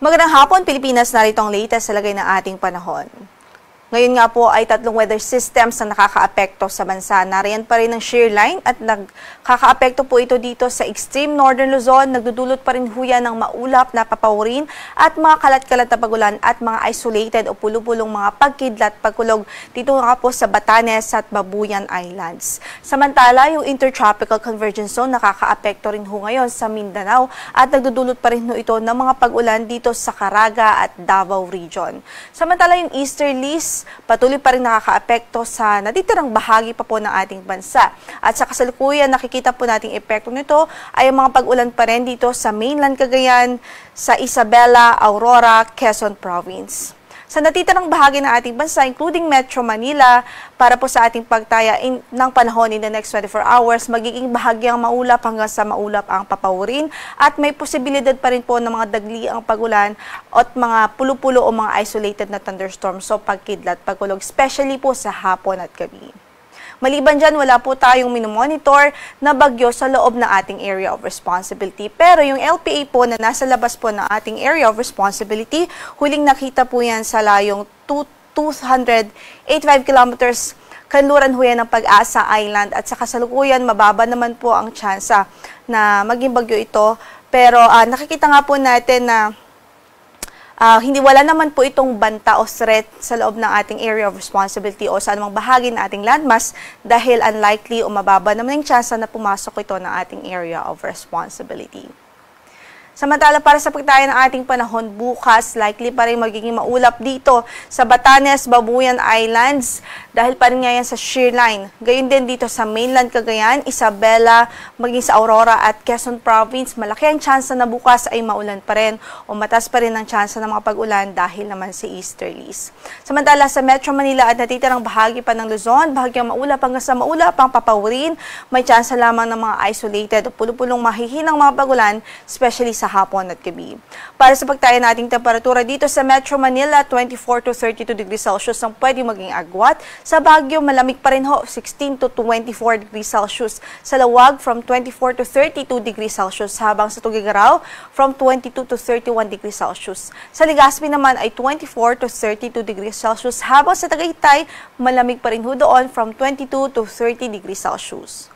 Magandang hapon, Pilipinas. Narito ang latest sa lagay ng ating panahon. Ngayon nga po ay tatlong weather systems na nakakaapekto sa bansa. Nariyan pa rin ang shear line at nagkakaapekto po ito dito sa extreme northern Luzon. Nagdudulot pa rin huya ng maulap na papawirin at mga kalat-kalat na pagulan at mga isolated o pulo-pulong mga pagkidlat, pagkulog dito nga po sa Batanes at Babuyan Islands. Samantala, yung intertropical convergence zone nakakaapekto rin ho ngayon sa Mindanao at nagdudulot pa rin ho ito ng mga pag-ulan dito sa Caraga at Davao region. Samantala, yung easterlies patuloy pa rin nakakaapekto sa natitirang bahagi pa po ng ating bansa. At sa kasalukuyan, nakikita po nating epekto nito ay ang mga pag-ulan pa rin dito sa mainland Cagayan, sa Isabela, Aurora, Quezon Province. Sa natitirang bahagi ng ating bansa, including Metro Manila, para po sa ating pagtaya ng panahon in the next 24 hours, magiging bahagyang maulap hanggang sa maulap ang papawirin at may posibilidad pa rin po ng mga dagli ang pagulan at mga pulo-pulo o mga isolated na thunderstorms o pagkidlat, pagkulog, especially po sa hapon at gabi. Maliban dyan, wala po tayong minomonitor na bagyo sa loob ng ating area of responsibility. Pero yung LPA po na nasa labas po ng ating area of responsibility, huling nakita po yan sa layong 285 kilometers kanluran ho yan ng Pag-asa Island. At sa kasalukuyan, mababa naman po ang tsansa na maging bagyo ito. Pero nakikita nga po natin na wala naman po itong banta o threat sa loob ng ating area of responsibility o sa anumang bahagi ng ating landmass dahil unlikely o mababa naman yung tsansa na pumasok ito ng ating area of responsibility. Samantala, para sa pagtaya ng ating panahon bukas, likely pa rin magiging maulap dito sa Batanes, Babuyan Islands dahil pa rin nga yan sa shear line. Gayun din dito sa mainland Cagayan, Isabela, maging sa Aurora at Quezon Province. Malaki ang tsansa na bukas ay maulan pa rin o mataas pa rin ang tsansa ng mga pag-ulan dahil naman sa easterlies. Samantala, sa Metro Manila at natitirang bahagi pa ng Luzon, bahagyang maulap hanggang sa maulap ang papawirin. May tsansa lamang ng mga isolated o pulo-pulong mahihinang mga pag-ulan, especially sa hapon at gabi. Para sa pagtaya nating temperatura dito sa Metro Manila, 24 to 32 degrees Celsius ang pwede maging agwat. Sa Baguio, malamig pa rin ho, 16 to 24 degrees Celsius. Sa Lawag, from 24 to 32 degrees Celsius. Habang sa Tuguegarao, from 22 to 31 degrees Celsius. Sa Legazpi naman ay 24 to 32 degrees Celsius. Habang sa Tagaytay, malamig pa rin ho doon, from 22 to 30 degrees Celsius.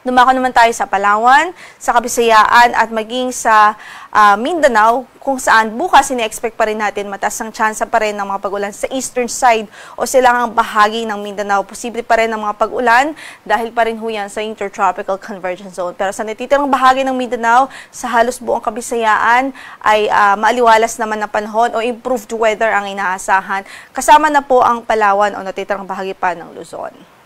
Dumako naman tayo sa Palawan, sa Kabisayaan at maging sa Mindanao kung saan bukas ine-expect pa rin natin mataas ang tsansa pa rin ng mga pag-ulan sa eastern side o silangang bahagi ng Mindanao. Posible pa rin ng mga pag-ulan dahil pa rin ho yan sa intertropical convergence zone. Pero sa natitirang bahagi ng Mindanao, sa halos buong Kabisayaan ay maaliwalas naman na panahon o improved weather ang inaasahan. Kasama na po ang Palawan o natitirang bahagi pa ng Luzon.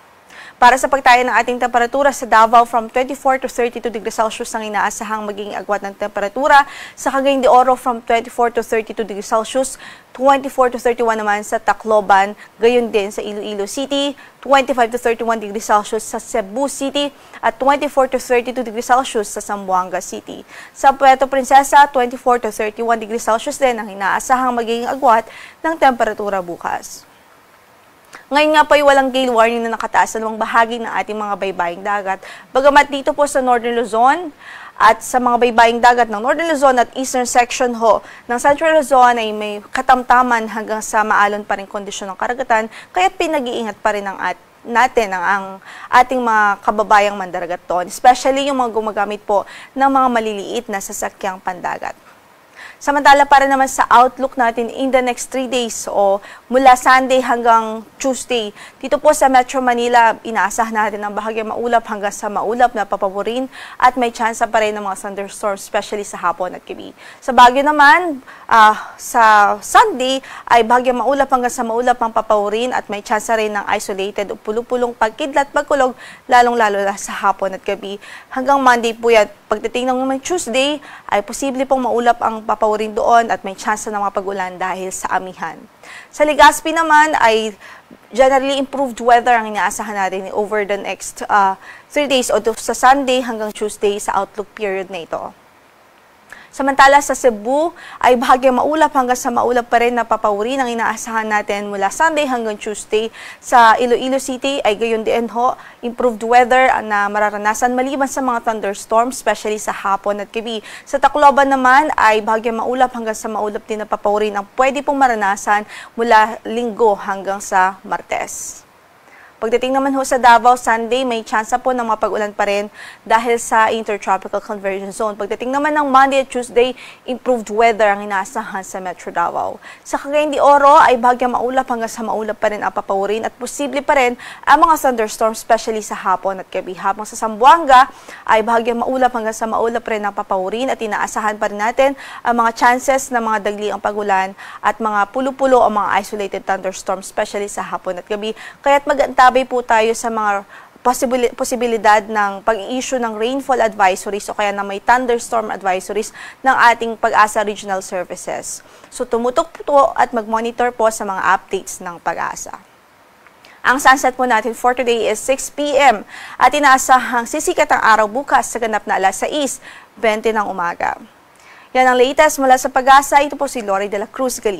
Para sa pagtaya ng ating temperatura sa Davao, from 24 to 32 degrees Celsius ang inaasahang maging agwat ng temperatura. Sa Cagayan de Oro, from 24 to 32 degrees Celsius, 24 to 31 naman sa Tacloban, gayon din sa Iloilo City, 25 to 31 degrees Celsius sa Cebu City, at 24 to 32 degrees Celsius sa Zamboanga City. Sa Puerto Princesa, 24 to 31 degrees Celsius din ang inaasahang magiging agwat ng temperatura bukas. Ngayon nga po ay walang gale warning na nakataas sa lumang bahagi ng ating mga baybaying dagat. Bagamat dito po sa Northern Luzon at sa mga baybaying dagat ng Northern Luzon at Eastern section ho ng Central Luzon ay may katamtaman hanggang sa maalon pa rin kondisyon ng karagatan, kaya't pinag-iingat pa rin natin ang ating mga kababayang mandaragat doon, especially yung mga gumagamit po ng mga maliliit na sasakyang pandagat. Samantala, para naman sa outlook natin in the next 3 days o mula Sunday hanggang Tuesday, dito po sa Metro Manila, inaasahan natin ang bahagyang maulap hanggang sa maulap na papawirin at may tsansa pa rin ng mga thunderstorms, especially sa hapon at gabi. Sa Baguio naman, sa Sunday ay bahagyang maulap hanggang sa maulap ang papawirin at may tsansa rin ng isolated o pulo-pulong pagkidlat, pagkulog, lalong-lalo na sa hapon at gabi. Hanggang Monday po yan. Pagdating ng Tuesday, ay posible pong maulap ang papawirin doon at may tsansa ng mga pag-ulan dahil sa amihan. Sa Legazpi naman ay generally improved weather ang inaasahan natin over the next 3 days o sa Sunday hanggang Tuesday sa outlook period na ito. Samantala sa Cebu ay bahagyang maulap hanggang sa maulap pa rin na papawiri ng inaasahan natin mula Sunday hanggang Tuesday. Sa Iloilo City ay gayon din ho, improved weather na mararanasan maliban sa mga thunderstorms, especially sa hapon at gabi. Sa Tacloban naman ay bahagyang maulap hanggang sa maulap din na papawiri ang pwede pong maranasan mula Linggo hanggang sa Martes. Pagdating naman ho sa Davao, Sunday, may tsansa po ng mapag-ulan pa rin dahil sa Intertropical Convergence Zone. Pagdating naman ng Monday at Tuesday, improved weather ang inaasahan sa Metro Davao. Sa Cagayan de Oro ay bahagyang maulap hanggang sa maulap pa rin ang papawurin at posible pa rin ang mga thunderstorms, especially sa hapon at gabi. Habang sa Zamboanga ay bahagyang maulap hanggang sa maulap pa rin ang papawurin at inaasahan pa rin natin ang mga chances ng mga dagli ang pagulan at mga pulo-pulo o mga isolated thunderstorms, especially sa hapon at gabi. Kaya't mag-antabay po tayo sa mga posibilidad ng pag-i-issue ng rainfall advisories o kaya na may thunderstorm advisories ng ating Pag-asa Regional Services. So tumutok po at mag-monitor po sa mga updates ng Pag-asa. Ang sunset po natin for today is 6 p.m. at inaasahang sisikat ang araw bukas sa ganap na alas 6:20 ng umaga. Yan ang latest mula sa Pag-asa. Ito po si Lori de la Cruz Galil.